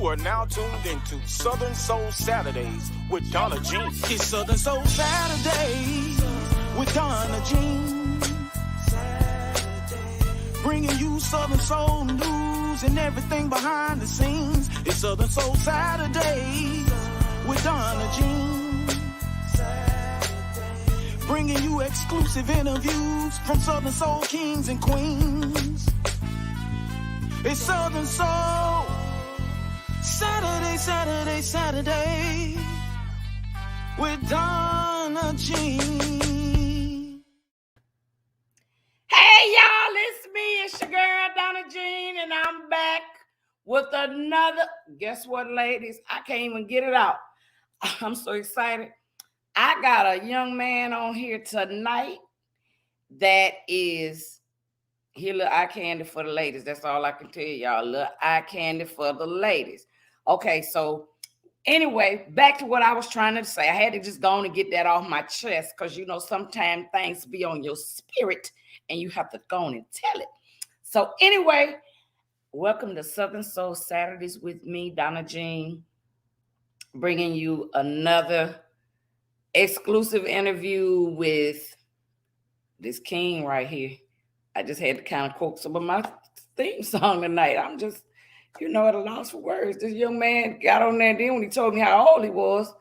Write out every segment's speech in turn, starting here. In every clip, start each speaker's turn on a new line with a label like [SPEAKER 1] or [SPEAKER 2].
[SPEAKER 1] You are now tuned into Southern Soul Saturdays with Donna Jean.
[SPEAKER 2] It's Southern Soul Saturdays with Donna Jean. Bringing you Southern Soul news and everything behind the scenes. It's Southern Soul Saturdays with Donna Jean. Bringing you exclusive interviews from Southern Soul kings and queens. It's Southern Soul Saturday, Saturday, Saturday with Donna Jean.
[SPEAKER 3] Hey y'all, it's me, it's your girl Donna Jean, and I'm back with another. Guess what, ladies? I can't even get it out. I'm so excited. I got a young man on here tonight that is here, little eye candy for the ladies. That's all I can tell y'all. Little eye candy for the ladies. Okay, so anyway, back to what I was trying to say. I had to just go on and get that off my chest because, you know, sometimes things be on your spirit and you have to go on and tell it. So anyway, welcome to Southern Soul Saturdays with me, Donna Jean, bringing you another exclusive interview with this king right here. I just had to kind of quote some of my theme song tonight. I'm just, you know, at a loss for words. This young man got on there, then when he told me how old he was,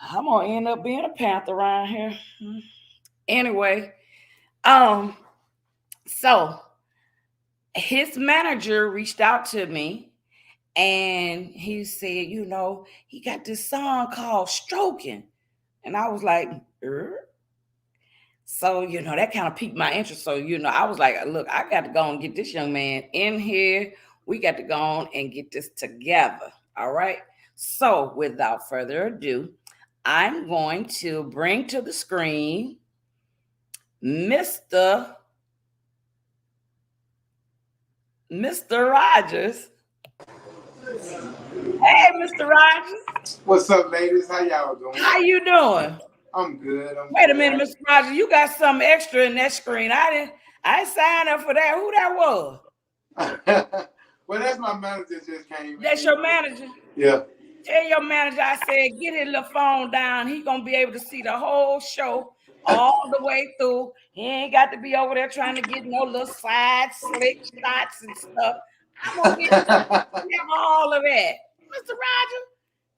[SPEAKER 3] I'm gonna end up being a Panther around here. Anyway, so his manager reached out to me and he said, you know, he got this song called Stroking. And I was like, So, you know, that kind of piqued my interest. So, you know, I was like, look, I got to go and get this young man in here. We got to go on and get this together. All right. So without further ado, I'm going to bring to the screen Mr. Rogers. Hey, Mr. Rogers.
[SPEAKER 4] What's up, ladies? How y'all doing?
[SPEAKER 3] How you doing?
[SPEAKER 4] I'm good.
[SPEAKER 3] Wait a minute, Mr. Rogers. You got something extra in that screen. I signed up for that. Who that was?
[SPEAKER 4] Well, that's my manager just came.
[SPEAKER 3] That's your manager?
[SPEAKER 4] Yeah.
[SPEAKER 3] Tell your manager I said, get his little phone down. He going to be able to see the whole show all the way through. He ain't got to be over there trying to get no little side slick shots and stuff. I'm going to get all of that. Mr. Rogers,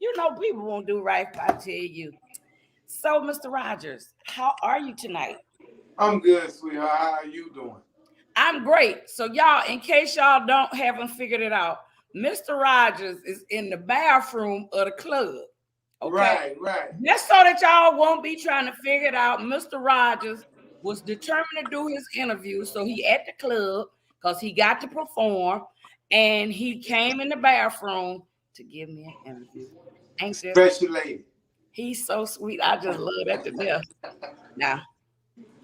[SPEAKER 3] you know people won't do right if I tell you. So, Mr. Rogers, how are you tonight?
[SPEAKER 4] I'm good, sweetheart. How are you doing?
[SPEAKER 3] I'm great. So, y'all, in case y'all haven't figured it out, Mr. Rogers is in the bathroom of the club. Okay?
[SPEAKER 4] Right.
[SPEAKER 3] Just so that y'all won't be trying to figure it out, Mr. Rogers was determined to do his interview. So he at the club because he got to perform, and he came in the bathroom to give me an interview. Ain't this
[SPEAKER 4] special lady?
[SPEAKER 3] He's so sweet. I just love that to death. Now,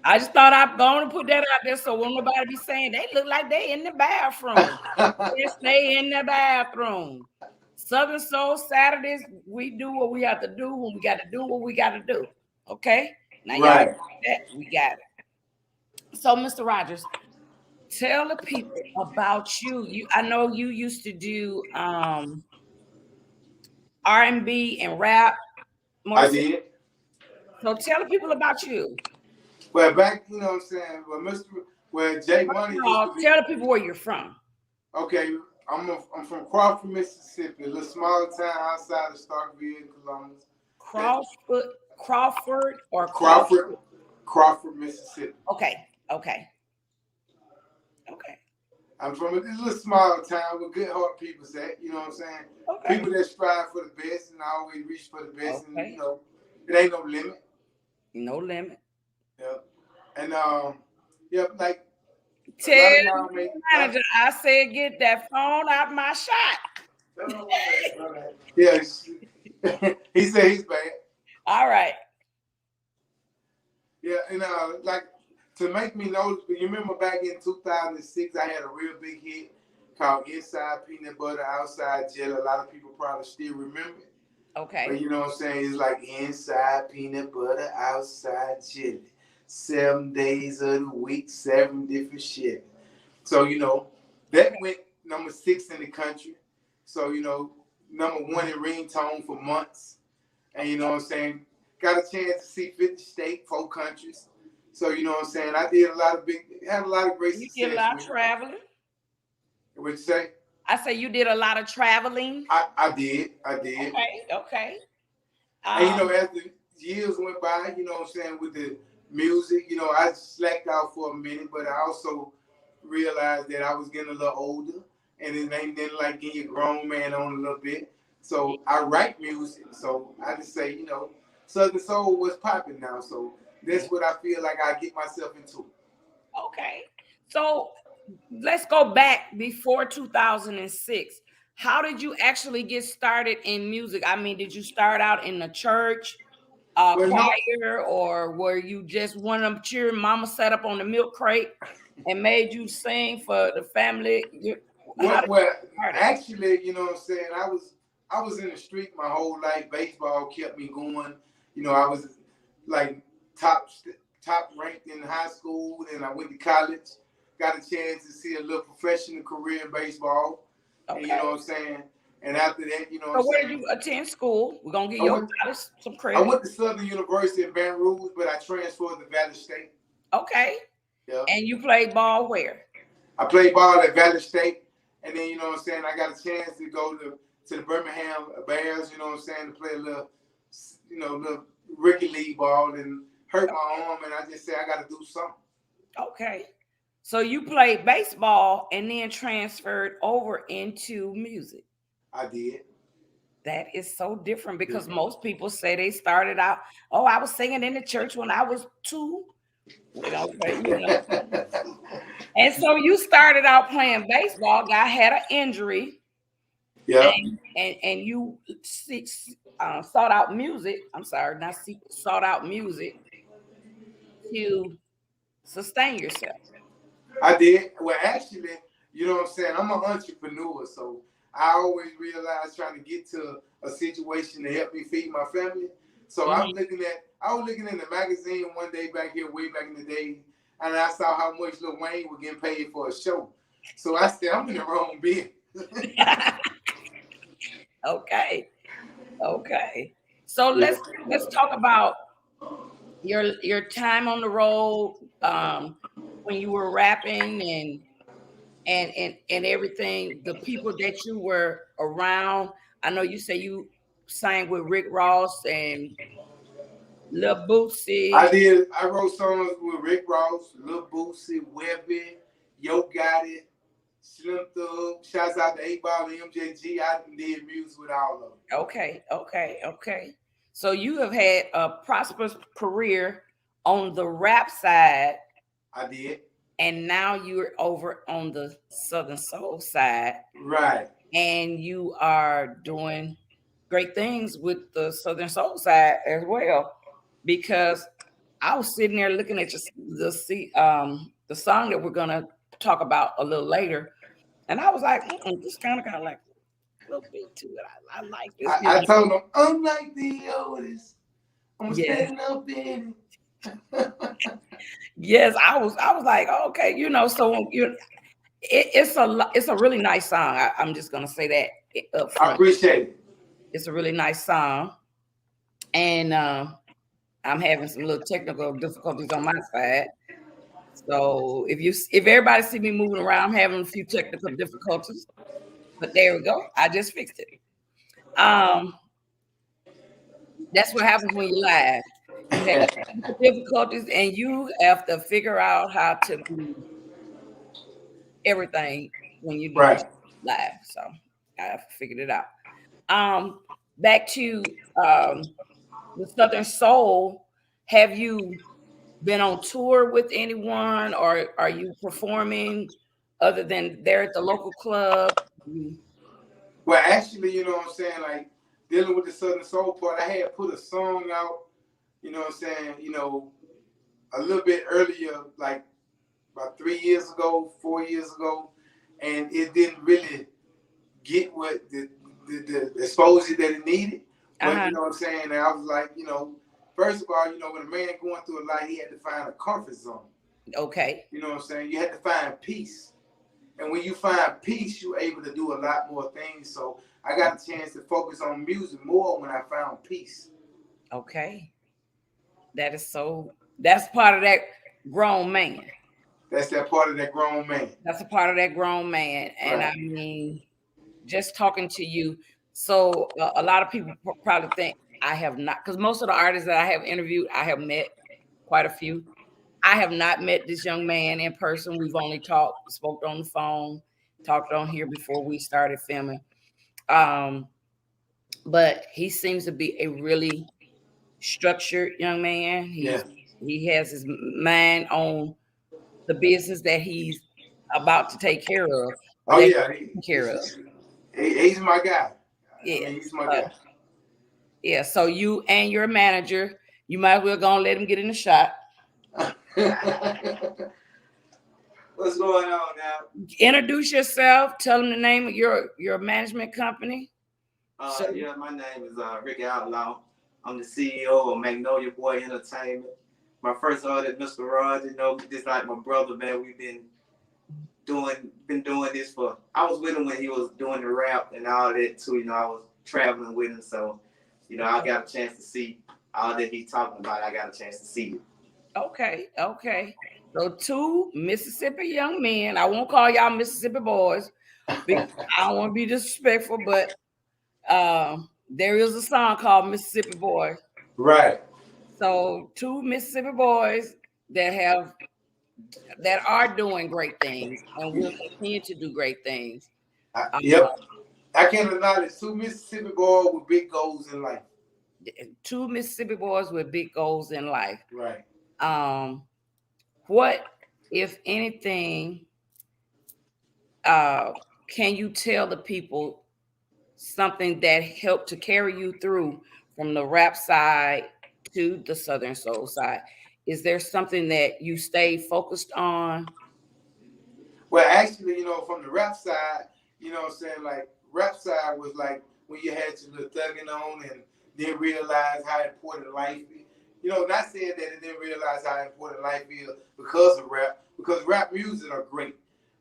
[SPEAKER 3] I just thought I'd go and put that out there so won't nobody be saying they look like they in the bathroom. They stay in the bathroom. Southern Soul Saturdays, we do what we have to do when we got to do what we got to do. Okay? Now,
[SPEAKER 4] right.
[SPEAKER 3] Y'all that, we got it. So, Mr. Rogers, tell the people about you. I know you used to do R&B and rap.
[SPEAKER 4] I did.
[SPEAKER 3] So tell the people about you.
[SPEAKER 4] Well, back, you know what I'm saying? JMONEY.
[SPEAKER 3] Tell the people where you're from.
[SPEAKER 4] Okay, I'm from Crawford, Mississippi, a little small town outside of Starkville, Columbus.
[SPEAKER 3] Crawford,
[SPEAKER 4] Mississippi.
[SPEAKER 3] Okay.
[SPEAKER 4] I'm from a little small town with good heart people at, you know what I'm saying? Okay. People that strive for the best and always reach for the best, and you know, it ain't no limit.
[SPEAKER 3] No limit.
[SPEAKER 4] Yeah. And like
[SPEAKER 3] tell the manager I said get that phone out my shot.
[SPEAKER 4] Yeah. He said he's bad.
[SPEAKER 3] All right.
[SPEAKER 4] Yeah, and like to make me know, you remember back in 2006, I had a real big hit called Inside Peanut Butter, Outside Jelly. A lot of people probably still remember it.
[SPEAKER 3] Okay.
[SPEAKER 4] But you know what I'm saying? It's like inside peanut butter, outside jelly. 7 days of the week, 7 different shit. So, you know, that went number 6 in the country. So, #1 in ringtone for months. And you know what I'm saying? Got a chance to see 50 states, 4 countries. So, you know what I'm saying? I did had a lot of great
[SPEAKER 3] You
[SPEAKER 4] success.
[SPEAKER 3] did a lot of traveling.
[SPEAKER 4] What'd you say?
[SPEAKER 3] I say you did a lot of traveling.
[SPEAKER 4] I did.
[SPEAKER 3] Okay.
[SPEAKER 4] And as the years went by, you know what I'm saying, with the music, I slacked out for a minute, but I also realized that I was getting a little older, and it ain't then like getting a grown man on a little bit. So I write music. So I just say, Southern Soul was popping now. So that's what I feel like I get myself into.
[SPEAKER 3] Okay. So let's go back before 2006. How did you actually get started in music? I mean, did you start out in the church, choir, or were you just one of them cheering mama sat up on the milk crate and made you sing for the family?
[SPEAKER 4] Well, actually, you know what I'm saying, I was in the street my whole life. Baseball kept me going. I was like top ranked in high school, and I went to college. Got a chance to see a little professional career in baseball. Okay. And you know what I'm saying? And after that,
[SPEAKER 3] so where did you attend school? We're going to give your some credit.
[SPEAKER 4] I went to Southern University in Baton Rouge, but I transferred to Valley State.
[SPEAKER 3] Okay.
[SPEAKER 4] Yeah.
[SPEAKER 3] And you played ball where?
[SPEAKER 4] I played ball at Valley State. And then, you know what I'm saying, I got a chance to go to the Birmingham Bears, you know what I'm saying, to play a little, little Ricky League ball, and hurt my arm, and I just said I got to do something.
[SPEAKER 3] Okay. So you played baseball and then transferred over into music.
[SPEAKER 4] I did.
[SPEAKER 3] That is so different because most people say they started out, I was singing in the church when I was 2. And so you started out playing baseball, had an injury.
[SPEAKER 4] Yeah.
[SPEAKER 3] And you sought out music. Sought out music to sustain yourself.
[SPEAKER 4] I did. Well, actually, you know what I'm saying, I'm an entrepreneur, so I always realized trying to get to a situation to help me feed my family. So I was looking in the magazine one day back here, way back in the day, and I saw how much Lil Wayne was getting paid for a show. So I said, I'm in the wrong business.
[SPEAKER 3] Okay. So let's talk about your time on the road, when you were rapping and everything, the people that you were around. I know you say you sang with Rick Ross and Lil Boosie.
[SPEAKER 4] I did. I wrote songs with Rick Ross, Lil Boosie, Webby, Yo Gotti, Slim Thug. Shouts out to 8 Ball and MJG. I did music with all of them.
[SPEAKER 3] Okay. So you have had a prosperous career on the rap side.
[SPEAKER 4] I did.
[SPEAKER 3] And now you're over on the Southern Soul side.
[SPEAKER 4] Right.
[SPEAKER 3] And you are doing great things with the Southern Soul side as well. Because I was sitting there looking at the song that we're gonna talk about a little later, and I was like, this kind of like a little bit to it. I like this.
[SPEAKER 4] I told them, unlike the Otis, I'm standing up in it.
[SPEAKER 3] Yes, I was like, okay, so it's a really nice song. I'm just gonna say that up front.
[SPEAKER 4] I appreciate it.
[SPEAKER 3] It's a really nice song, and I'm having some little technical difficulties on my side. So if everybody see me moving around, I'm having a few technical difficulties. But there we go. I just fixed it. That's what happens when you're live. You have difficulties and you have to figure out how to do everything when you do it live. So I figured it out. Back to the Southern Soul, have you been on tour with anyone, or are you performing other than there at the local club?
[SPEAKER 4] Well, actually, you know what I'm saying, like dealing with the Southern Soul part, I had put a song out, you know what I'm saying, a little bit earlier, like about 3 years ago, 4 years ago, and it didn't really get what the exposure that it needed. But you know what I'm saying? And I was like, first of all, when a man going through a lot, he had to find a comfort zone.
[SPEAKER 3] Okay.
[SPEAKER 4] You know what I'm saying? You had to find peace. And when you find peace, you're able to do a lot more things. So I got a chance to focus on music more when I found peace.
[SPEAKER 3] Okay. That's part of that grown man.
[SPEAKER 4] That's that part of that grown man.
[SPEAKER 3] That's a part of that grown man. And
[SPEAKER 4] Right.
[SPEAKER 3] I mean, just talking to you. So a lot of people probably think I have not, because most of the artists that I have interviewed, I have met quite a few. I have not met this young man in person. We've only spoke on the phone, talked on here before we started filming. But he seems to be a really structured young man. He has his mind on the business that he's about to take care of.
[SPEAKER 4] Oh yeah, he's my guy.
[SPEAKER 3] Yeah,
[SPEAKER 4] I mean, he's my guy.
[SPEAKER 3] Yeah, so you and your manager, you might as well go and let him get in the shot.
[SPEAKER 5] What's going on now?
[SPEAKER 3] Introduce yourself. Tell them the name of your management company.
[SPEAKER 5] Yeah, my name is Ricky Outlaw. I'm the CEO of Magnolia Boy Entertainment. My first artist, Mr. Rod, just like my brother, man. We've been doing this for. I was with him when he was doing the rap and all that too. I was traveling with him, so I got a chance to see all that he's talking about. I got a chance to see it.
[SPEAKER 3] Okay. So 2 Mississippi young men. I won't call y'all Mississippi boys because I don't want to be disrespectful, but there is a song called Mississippi Boys.
[SPEAKER 4] Right.
[SPEAKER 3] So 2 Mississippi boys that are doing great things and will continue to do great things.
[SPEAKER 4] Yep. I can't acknowledge 2 Mississippi boys with big goals in life.
[SPEAKER 3] 2 Mississippi boys with big goals in life.
[SPEAKER 4] Right.
[SPEAKER 3] What, if anything, can you tell the people something that helped to carry you through from the rap side to the Southern Soul side? Is there something that you stay focused on?
[SPEAKER 4] Well, actually, from the rap side, what I'm saying, like rap side was like when you had your little thugging on and didn't realize how important life is. Not saying that it didn't realize how important life is because of rap, because rap music are great.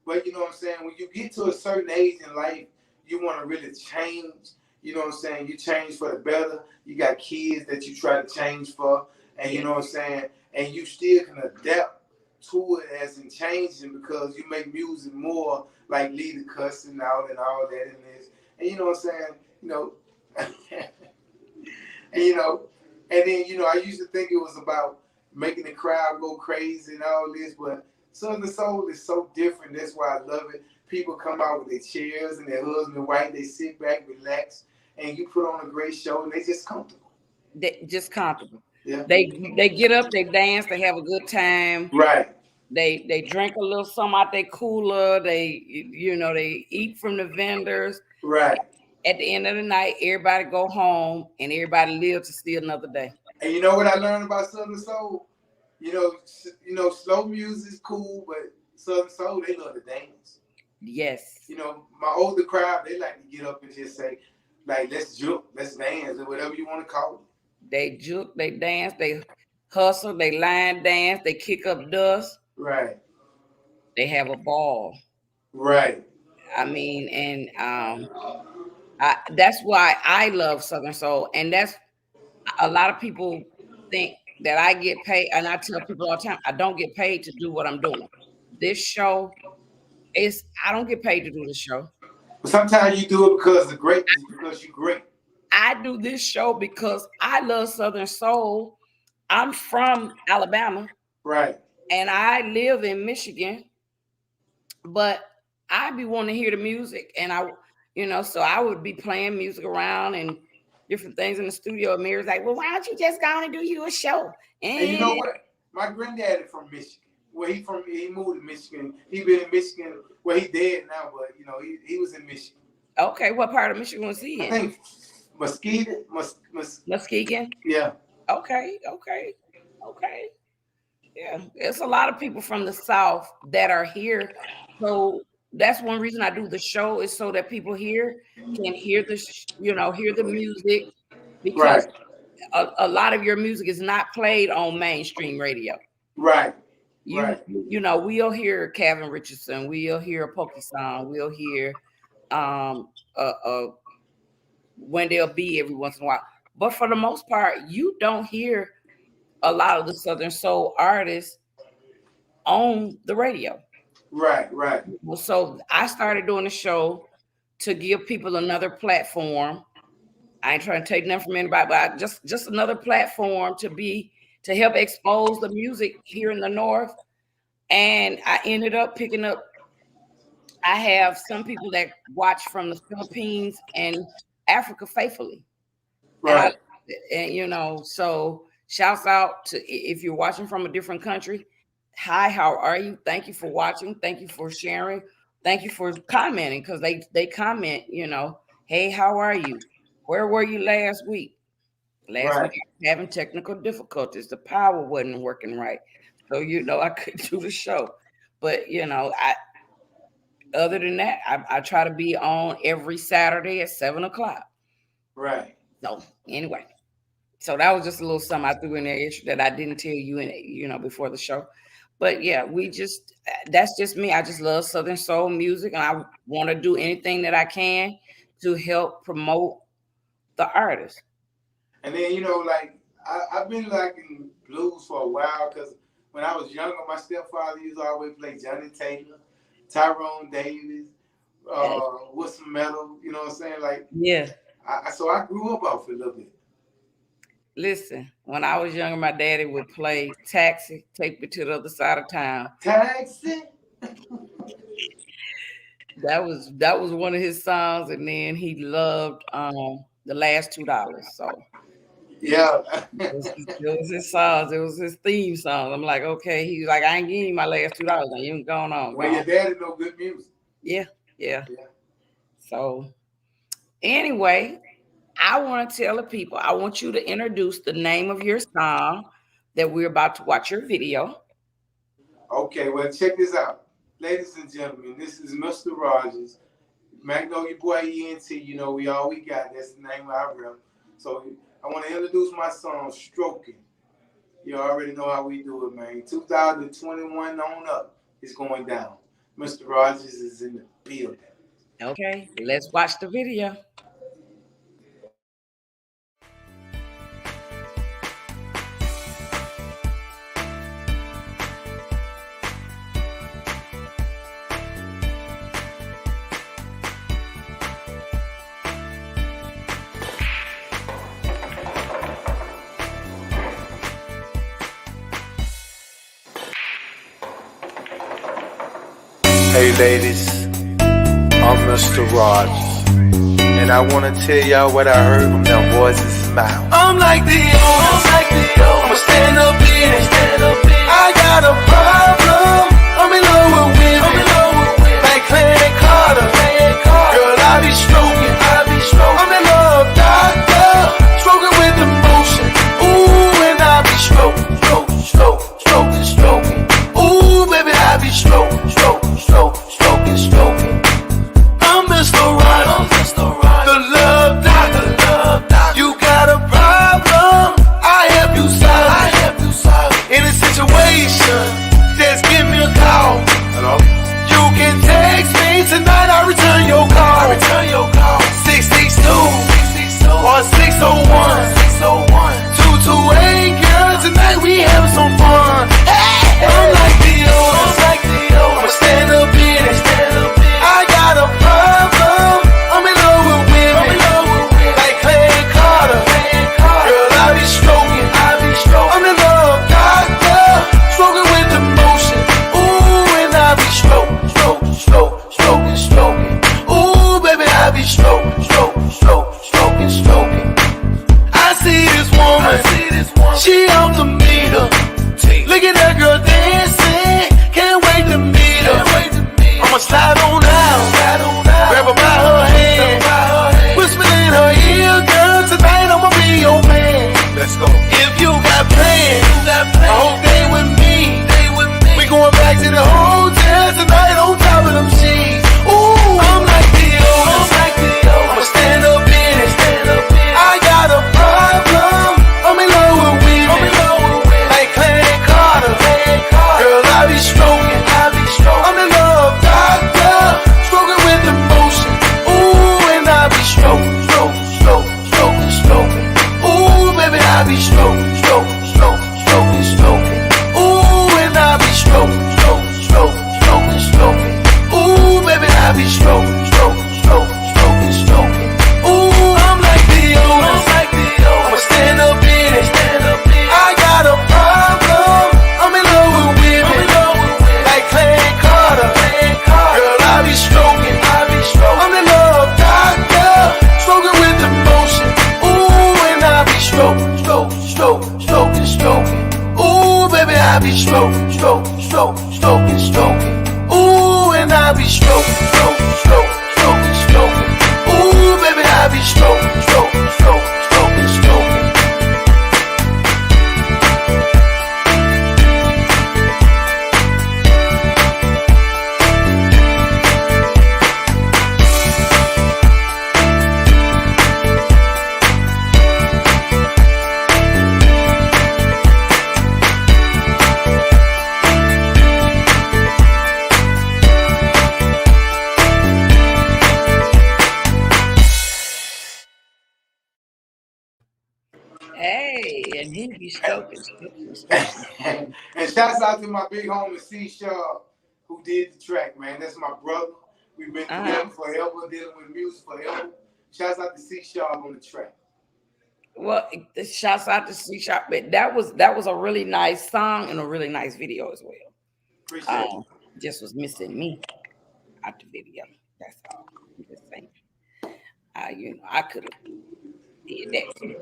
[SPEAKER 4] But what I'm saying, when you get to a certain age in life, you want to really change. What I'm saying, you change for the better. You got kids that you try to change for, and what I'm saying, and you still can adapt to it as in changing because you make music more like lead the cussing out and all that in this. And what I'm saying, and then, I used to think it was about making the crowd go crazy and all this, but Southern Soul is so different. That's why I love it. People come out with their chairs and their husband and wife. They sit back, relax, and you put on a great show, and they just comfortable.
[SPEAKER 3] Yeah. They get up, they dance, they have a good time.
[SPEAKER 4] Right.
[SPEAKER 3] They drink a little something out their cooler. They eat from the vendors.
[SPEAKER 4] Right.
[SPEAKER 3] At the end of the night, everybody go home and everybody live to see another day.
[SPEAKER 4] And you know what I learned about Southern Soul? Slow music's cool, but Southern Soul, they love to dance.
[SPEAKER 3] Yes.
[SPEAKER 4] My older crowd, they like to get up and just say, like, let's juke, let's dance, or whatever you want to call it.
[SPEAKER 3] They juke, they dance, they hustle, they line dance, they kick up dust.
[SPEAKER 4] Right.
[SPEAKER 3] They have a ball.
[SPEAKER 4] Right.
[SPEAKER 3] I mean, and that's why I love Southern Soul. And that's a lot of people think that I get paid, and I tell people all the time, I don't get paid to do what I'm doing. This show I don't get paid to do this show.
[SPEAKER 4] But sometimes you do it because you're great.
[SPEAKER 3] I do this show because I love Southern Soul. I'm from Alabama.
[SPEAKER 4] Right.
[SPEAKER 3] And I live in Michigan. But I be wanting to hear the music. And so I would be playing music around and different things in the studio. And Mary's like, well, why don't you just go and do you a show?
[SPEAKER 4] And you know what? My granddaddy from Michigan. Where he moved to Michigan. He been in Michigan. Well, he dead now, but he was in Michigan.
[SPEAKER 3] Okay, what part of Michigan was he in?
[SPEAKER 4] I think Muskegon.
[SPEAKER 3] Muskegon?
[SPEAKER 4] Yeah.
[SPEAKER 3] Okay. Yeah, there's a lot of people from the South that are here. So that's one reason I do the show, is so that people here can hear the music, because a lot of your music is not played on mainstream radio.
[SPEAKER 4] Right.
[SPEAKER 3] You know, we'll hear Calvin Richardson, we'll hear a Pokey song, we'll hear Wendell B every once in a while. But for the most part, you don't hear a lot of the Southern Soul artists on the radio.
[SPEAKER 4] Right.
[SPEAKER 3] So I started doing a show to give people another platform. I ain't trying to take nothing from anybody, but just another platform to help expose the music here in the North. And I ended up picking up, I have some people that watch from the Philippines and Africa faithfully.
[SPEAKER 4] Right.
[SPEAKER 3] And you know, so shouts out to if you're watching from a different country. Hi, how are you? Thank you for watching. Thank you for sharing. Thank you for commenting, because they comment, you know, hey, how are you? Where were you last week? Last week I was having technical difficulties. The power wasn't working right. So, you know, I couldn't do the show. But, you know, other than that, I try to be on every Saturday at 7:00. Right. So anyway, so that was just a little something I threw in there that I didn't tell you before the show. But yeah, that's just me. I just love Southern Soul music, and I want to do anything that I can to help promote the artist.
[SPEAKER 4] And then, you know, like I've been liking blues for a while, because when I was younger, my stepfather used to always play Johnny Taylor, Tyrone Davis, with some metal, you know what I'm saying? Like, yeah. So I grew up off it a little bit.
[SPEAKER 3] Listen, when I was younger, my daddy would play Taxi, Take Me to the Other Side of Town.
[SPEAKER 4] Taxi.
[SPEAKER 3] That was one of his songs, and then he loved The Last $2. So
[SPEAKER 4] yeah,
[SPEAKER 3] it was his songs. It was his theme song. I'm like, okay. He was like, I ain't giving you my last $2. Now you ain't going on.
[SPEAKER 4] Well, your daddy know good music.
[SPEAKER 3] Yeah. So anyway, I want to tell the people, I want you to introduce the name of your song that we're about to watch your video.
[SPEAKER 4] Okay, well, check this out. Ladies and gentlemen, this is Mr. Rogers, Magnolia Boy ENT. You know, we all we got. That's the name of our rep. So I want to introduce my song, Stroking. You already know how we do it, man. 2021 on up, it's going down. Mr. Rogers is in the building.
[SPEAKER 3] Okay, let's watch the video.
[SPEAKER 6] Hey ladies, I'm Mr. Rogers, and I wanna tell y'all what I heard from them voices' mouth. I'm like the old, I'ma stand up in it. I got a problem, I'm in love with women, like Clay Carter. Girl, I be stroking, I'm in love, doctor, stroking with emotion. Ooh, and I be stroking. Ooh, baby, I be stroking. I'm Mr. Rogers, the love doctor. You got a problem, I help you solve it. In a situation, just give me a call. Hello? You can text me tonight, I'll return your call. 662 or 601 228, girl, tonight we having some fun. Hey, I'm like the old, I'ma stand up in it. I got a problem, I'm in love with women, like Clay Carter. Girl, I be stroking, I'm in love, doctor, stroking with emotion. Ooh, and I be stroking. Ooh, baby, I be stroking. I see this woman, she off the meter. Look at that girl dancing, can't wait to meet her. I'ma slide on out, grab her by her hand, whisper in her ear, girl, tonight I'ma be your man. Let's go. If you got plans, I hope they with me. We going back to the hotel tonight on top of them sheets. Ooh, I'm like the old, I'ma stand up in it. I got a problem, I'm in love with women, like Clay Carter. Girl, I be stroking, stroking, stroking, stroking, stroking. Ooh, and I be stroking, stroking, stroking, stroking, stroking. Ooh, baby, I be stroking, stroking, stroking, stroking, stroking.
[SPEAKER 3] Hey, and he be stroking.
[SPEAKER 4] And shouts out to my big homie C Sharp who did the track, man. That's my brother. We've been together forever, dealing with music forever. Shouts out to C Sharp on the track.
[SPEAKER 3] Well, shouts out to C Sharp, but that was a really nice song and a really nice video as well.
[SPEAKER 4] Appreciate it.
[SPEAKER 3] Just was missing me out the video. That's all. I'm just saying. I could have did that too.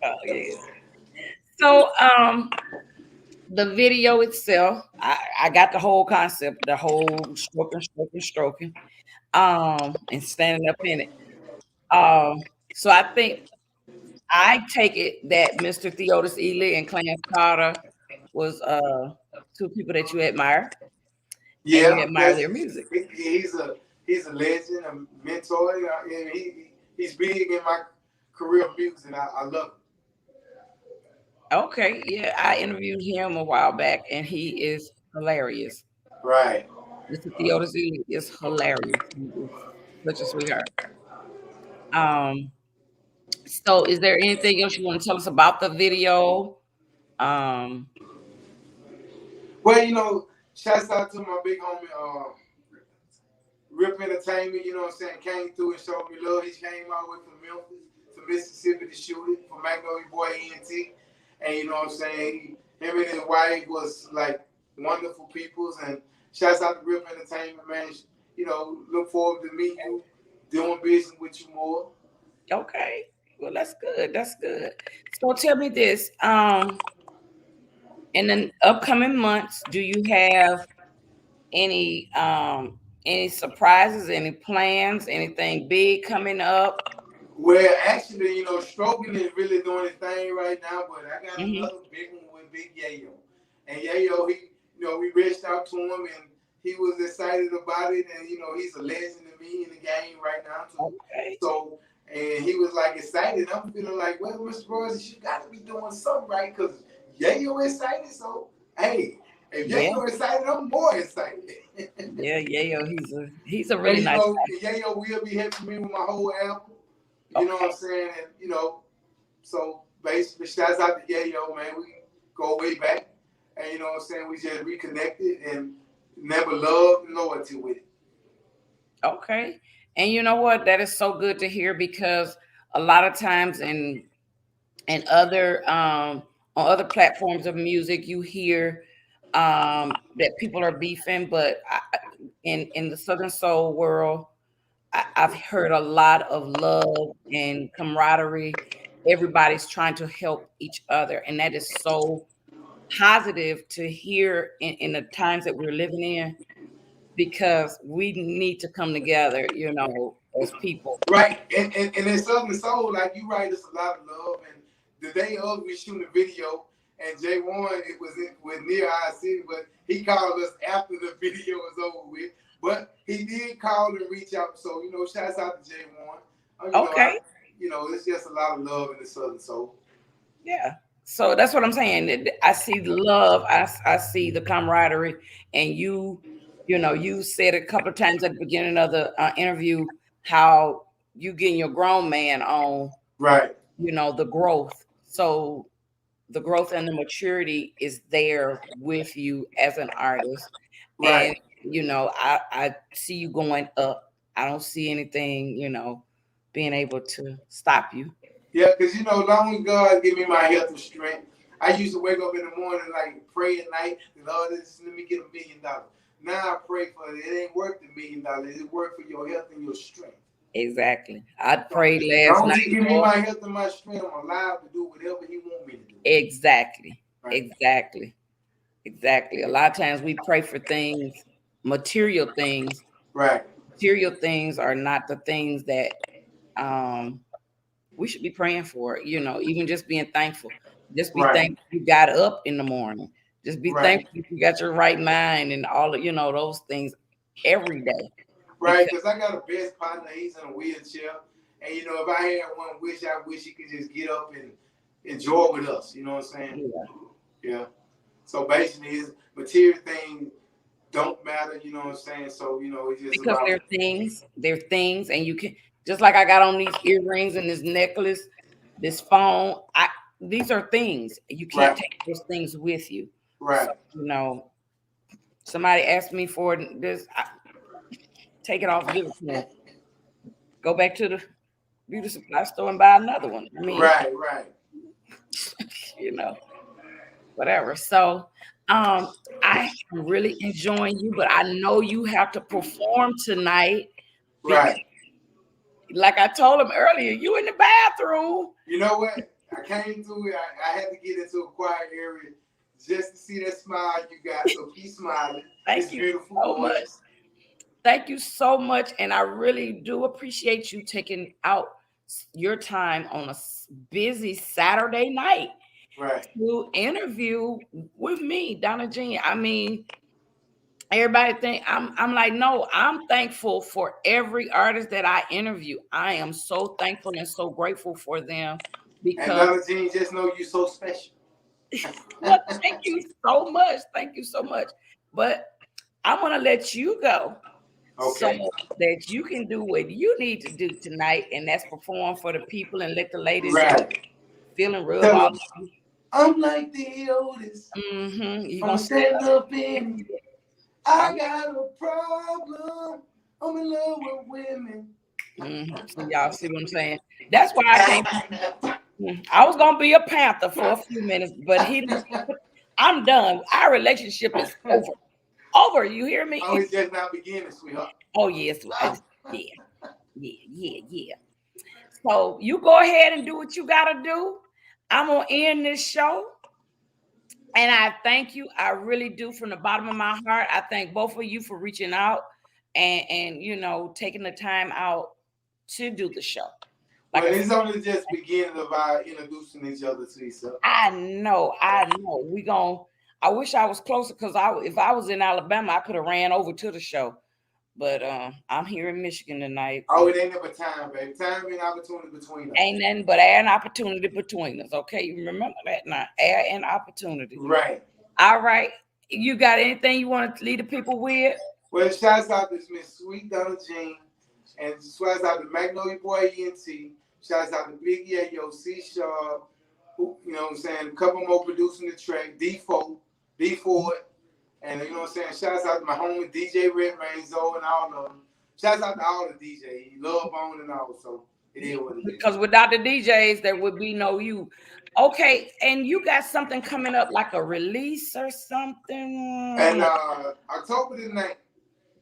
[SPEAKER 3] Oh yeah. So the video itself, I got the whole concept, the whole stroking, and standing up in it. So I take it that Mr. Theodis Ely and Clarence Carter was two people that you admire.
[SPEAKER 4] Yeah,
[SPEAKER 3] and you admire their music.
[SPEAKER 4] He's a legend, a mentor, and he's big in my career of music. I love him.
[SPEAKER 3] Okay, yeah, I interviewed him a while back, and he is hilarious.
[SPEAKER 4] Right.
[SPEAKER 3] Mr. Theodis Ely is hilarious. He is such a sweetheart. So is there anything else you want to tell us about the video?
[SPEAKER 4] Well, shouts out to my big homie, Rip Entertainment, you know what I'm saying, came through and showed me love. He came out with from Memphis to Mississippi to shoot it for Magnolia Boy ENT. And you know what I'm saying, him and his wife was like wonderful peoples. And shouts out to Rip Entertainment, man. Look forward to meeting you, doing business with you more.
[SPEAKER 3] Okay. Well, that's good. That's good. So tell me this. In the upcoming months, do you have any surprises, any plans, anything big coming up?
[SPEAKER 4] Well, actually, Stroking is really doing his thing right now, but I got another big one with Big Yayo. And Yayo, we reached out to him and he was excited about it. And, he's a legend to me in the game right now.
[SPEAKER 3] Okay.
[SPEAKER 4] So, and he was like excited. I'm feeling like, well, Mr. Rogers, you got to be doing something right because Yayo excited. So, hey, if Yayo excited, I'm more excited.
[SPEAKER 3] Yeah, Yayo, he's a really nice guy.
[SPEAKER 4] Yayo will be helping me with my whole album. You know what I'm saying? And, so basically, shouts out to Yayo, man. We go way back. And, you know what I'm saying? We just reconnected and never loved loyalty with it.
[SPEAKER 3] Okay. And you know what? That is so good to hear because a lot of times in other on other platforms of music, you hear that people are beefing, but in the Southern Soul world, I've heard a lot of love and camaraderie. Everybody's trying to help each other, and that is so positive to hear in the times that we're living in, because we need to come together, as people.
[SPEAKER 4] Right, and in Southern Soul, like you right, it's a lot of love. And the day of we shooting a video, and JMONEY, it was near our city, but he called us after the video was over with. But he did call and reach out, so shouts out to JMONEY.
[SPEAKER 3] Okay.
[SPEAKER 4] It's just a lot of love in the Southern Soul.
[SPEAKER 3] Yeah. So that's what I'm saying. I see the love. I see the camaraderie, and you said a couple of times at the beginning of the interview how you getting your grown man on,
[SPEAKER 4] right?
[SPEAKER 3] The growth. So the growth and the maturity is there with you as an artist,
[SPEAKER 4] right?
[SPEAKER 3] And I see you going up. I don't see anything, being able to stop you.
[SPEAKER 4] Yeah, because long as God give me my health and strength, I used to wake up in the morning, like pray at night, Lord, let me get $1 million. Now I pray for it. It ain't worth $1 million. It's worth for your health and your strength.
[SPEAKER 3] Exactly. I prayed last
[SPEAKER 4] Don't
[SPEAKER 3] night.
[SPEAKER 4] give me my health and my strength. I'm alive to do whatever He want me to do.
[SPEAKER 3] Exactly.
[SPEAKER 4] Right.
[SPEAKER 3] Exactly. Exactly. A lot of times we pray for things, material things.
[SPEAKER 4] Right.
[SPEAKER 3] Material things are not the things that we should be praying for. You know, even just being thankful. Just be thankful you got up in the morning. Just be thankful you got your right mind and all of, those things every day.
[SPEAKER 4] Right, because I got a best partner. He's in a wheelchair. And, if I had one wish, I wish he could just get up and enjoy with us. You know what I'm saying? Yeah. So basically, his material things don't matter. You know what I'm saying? So, it's just
[SPEAKER 3] because they're things, and you can, just like I got on these earrings and this necklace, this phone. These are things. You can't take those things with you.
[SPEAKER 4] Right.
[SPEAKER 3] So, somebody asked me for this. Take it off, give it to them. Go back to the beauty supply store and buy another one. I mean,
[SPEAKER 4] right.
[SPEAKER 3] Whatever. So, I am really enjoying you, but I know you have to perform tonight.
[SPEAKER 4] Right.
[SPEAKER 3] Like I told him earlier, you in the bathroom.
[SPEAKER 4] You know what? I came through it. I had to get into a quiet area just to see that smile you got. So keep smiling.
[SPEAKER 3] Thank you beautiful so much. Thank you so much. And I really do appreciate you taking out your time on a busy Saturday night to interview with me, Donna Jean. I mean, everybody think I'm like, no, I'm thankful for every artist that I interview. I am so thankful and so grateful for them because
[SPEAKER 4] and Donna Jean, just know you're so special.
[SPEAKER 3] Well, thank you so much. Thank you so much. But I'm gonna let you go. So that you can do what you need to do tonight, and that's perform for the people and let the ladies feeling real about you.
[SPEAKER 4] I'm like the oldest.
[SPEAKER 3] You
[SPEAKER 4] gonna stand up in. I got a problem. I'm in love with women.
[SPEAKER 3] So y'all see what I'm saying? That's why I came. I was gonna be a Panther for a few minutes, but I'm done. Our relationship is over. You hear me?
[SPEAKER 4] Oh, it's just not beginning, sweetheart.
[SPEAKER 3] Oh yes, yeah. So you go ahead and do what you gotta do. I'm gonna end this show. And I thank you. I really do from the bottom of my heart. I thank both of you for reaching out and taking the time out to do the show.
[SPEAKER 4] Like it's only just beginning of our introducing each other to each other.
[SPEAKER 3] I know. I wish I was closer because if I was in Alabama, I could have ran over to the show. But I'm here in Michigan tonight.
[SPEAKER 4] Oh, it ain't never time, baby. Time and opportunity between us.
[SPEAKER 3] Ain't nothing but air and opportunity between us. Okay, you remember that now. Air and opportunity.
[SPEAKER 4] Right.
[SPEAKER 3] All right. You got anything you want to lead the people with?
[SPEAKER 4] Well, shouts out to Miss Sweet Donna Jean. And shouts out to Magnolia Boy ENT. Shouts out to Big Yayo, C Sharp. You know what I'm saying? A couple more producing the track. D4. And you know what I'm saying? Shouts out to my homie DJ Redman, Zoe, and all of them. Shouts out to all the DJs. Love on and all. So it is what it is.
[SPEAKER 3] Because without the DJs, there would be no you. Okay, and you got something coming up like a release or something?
[SPEAKER 4] And October the 9th.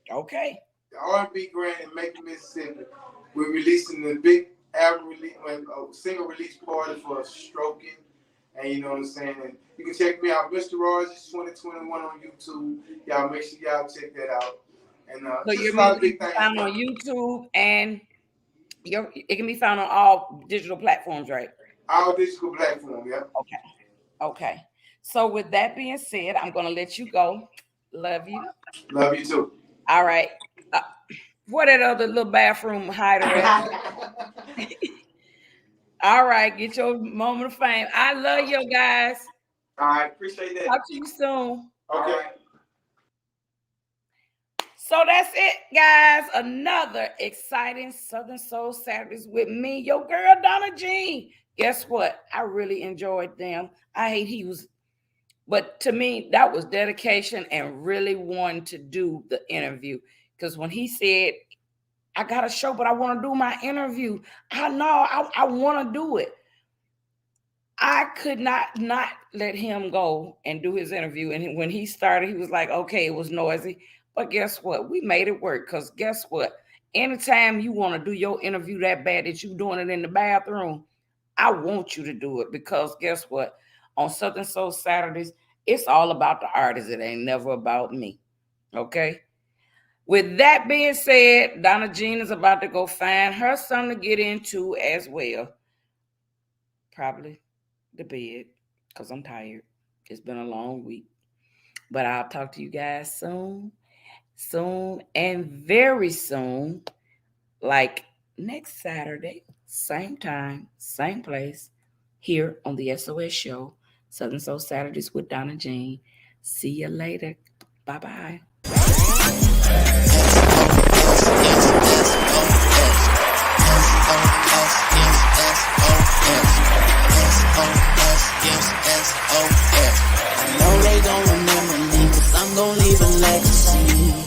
[SPEAKER 3] Okay.
[SPEAKER 4] The R&B Grand in Macon, Mississippi. We're releasing the big album release, single release party for Stroking. And you know what I'm saying? And you can check me out, Mr. Rogers 2021 on YouTube. Y'all make sure y'all check that out. And
[SPEAKER 3] so your music can be found on YouTube, and it can be found on all digital platforms, right?
[SPEAKER 4] All digital platforms, yeah.
[SPEAKER 3] Okay. So with that being said, I'm gonna let you go. Love you.
[SPEAKER 4] Love you too.
[SPEAKER 3] All right. Where that other little bathroom hider at? All right, get your moment of fame. I love you guys.
[SPEAKER 5] All right, appreciate that.
[SPEAKER 3] Talk to you soon.
[SPEAKER 4] Okay.
[SPEAKER 3] So that's it, guys. Another exciting Southern Soul Saturdays with me, your girl Donna Jean. Guess what? I really enjoyed them. I hate but to me, that was dedication and really wanting to do the interview. Because when he said, I got a show, but I want to do my interview. I want to do it. I could not let him go and do his interview. And when he started, he was like, okay, it was noisy. But guess what? We made it work because guess what? anytime you want to do your interview that bad that you doing it in the bathroom, I want you to do it, because guess what? On Southern Soul Saturdays, it's all about the artist. It ain't never about me. Okay? With that being said, Donna Jean is about to go find her son to get into as well. Probably the bed, because I'm tired. It's been a long week. But I'll talk to you guys soon, and very soon, like next Saturday, same time, same place, here on the SOS Show, Southern Soul Saturdays with Donna Jean. See you later. Bye-bye.
[SPEAKER 2] I know they gon' remember me, 'cause I'm gon' leave a legacy.